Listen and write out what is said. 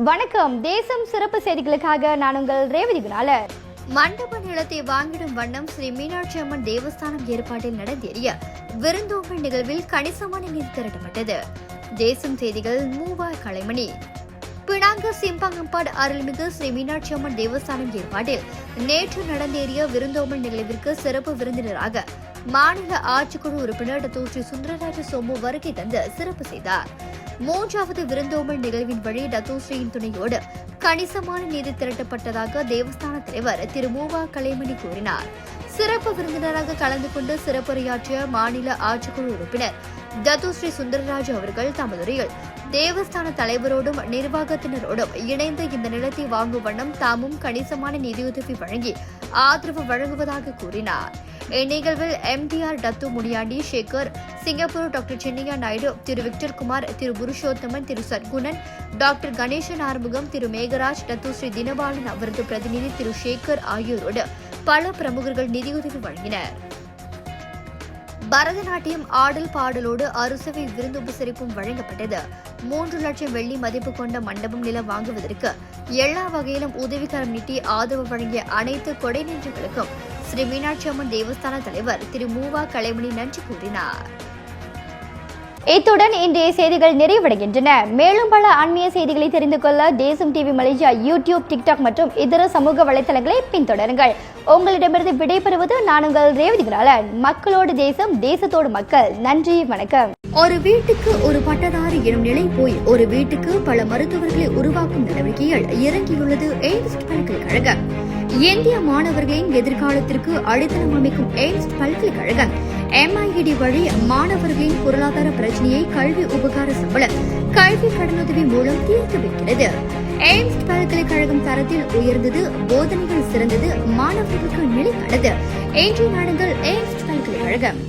வணக்கம். தேசம் சிறப்பு செய்திகளுக்காக நான் உங்கள் ரேவதி குணாலர். மண்டப நிலத்தை வாங்கிடும் வண்ணம் ஸ்ரீ மீனாட்சி அம்மன் தேவஸ்தானம் ஏற்பாட்டில் நடந்தேறிய விருந்தோம்பல் நிகழ்வில் கணிசமான நிதி திரட்டப்பட்டது. தேசம் செய்திகள் மூவார் கலைமணி. பினாங்கு சிம்பங்கம்பாட் அருள்மிகு ஸ்ரீ மீனாட்சி அம்மன் தேவஸ்தானம் ஏற்பாட்டில் நேற்று நடந்தேறிய விருந்தோம்பல் நிகழ்விற்கு சிறப்பு விருந்தினராக மாநில ஆட்சிக்குழு உறுப்பினர் டத்தோஸ்ரீ சுந்தரராஜ சோமு வருகை தந்து சிறப்பு செய்தார். மூன்றாவது விருந்தோம்பல் நிகழ்வின் வழி டத்தோஸ்ரீயின் துணையோடு கணிசமான நிதி திரட்டப்பட்டதாக தேவஸ்தான தலைவர் திரு மூவா கலைமணி கூறினார். சிறப்பு விருந்தினராக கலந்து கொண்டு சிறப்புரையாற்றிய மாநில ஆட்சிக்குழு உறுப்பினர் டத்தோஸ்ரீ சுந்தரராஜ் அவர்கள் தமது உரையில் தேவஸ்தான தலைவரோடும் நிர்வாகத்தினரோடும் இணைந்து இந்த நிலத்தை வாங்கும் வண்ணம் தாமும் கணிசமான நிதியுதவி வழங்கி ஆதரவு வழங்குவதாக கூறினார். இந்நிகழ்வில் MDR டத்து Muniyandi Sekar, Singapore doctor Chennaiah Naidu, Thiru Victor Kumar, Thiru Purushothaman, Thiru Sathgunan, doctor Ganesan Arumugam, Thiru Megaraj, டத்து ஸ்ரீ தினபாலன் அவரது பிரதிநிதி திரு சேகர் ஆகியோரோடு பல பிரமுகர்கள் நிதியுதவி வழங்கினர். பரதநாட்டியம் ஆடல் பாடலோடு அறுசுவை விருந்து உபசரிப்பும் வழங்கப்பட்டது. 3 லட்சம் வெள்ளி மதிப்பு கொண்ட மண்டபம் நிலம் வாங்குவதற்கு எல்லா வகையிலும் உதவிக்கரம் நீட்டி ஆதரவு வழங்கிய அனைத்து கொடை நெஞ்சங்களுக்கும் ஸ்ரீ மீனாட்சி அம்மன் தேவஸ்தான தலைவர் திரு மூவா கலைமணி நன்றி கூறினார். இத்துடன் இன்றைய செய்திகள் நிறைவடைகின்றன. மேலும் பல ஆன்மீக செய்திகளை தெரிந்து கொள்ள தேசம் டிவி மலேசியா யூடியூப், டிக்டாக் மற்றும் இதர சமூக வலைதளங்களை பின்தொடருங்கள். உங்களிடமிருந்து விடைபெறுவது நான் உங்கள் ரேவதி குணாலன். மக்களோடு தேசம், தேசத்தோடு மக்கள். நன்றி, வணக்கம். ஒரு வீட்டுக்கு ஒரு பட்டதாரி எனும் நிலை போய் ஒரு வீட்டுக்கு பல மருத்துவர்களை உருவாக்கும் நடவடிக்கையில் இறங்கியுள்ளது எய்ம்ஸ் பல்கலைக்கழகம். இந்திய மாணவர்களின் எதிர்காலத்திற்கு அடித்தளம் அமைக்கும் எய்ம்ஸ் பல்கலைக்கழகம் MIED வழி மாணவர்களின் பொருளாதார பிரச்சனையை கல்வி உபகார சம்பள கல்வி கடனுதவி மூலம் தீர்த்து வைக்கிறது. எய்ம்ஸ் பல்கலைக்கழகம் தரத்தில் உயர்ந்தது, போதனைகள் சிறந்தது, மாணவர்களுக்கு நிலையானது. இன்றைய நாடுகள் எய்ம்ஸ் பல்கலைக்கழகம்.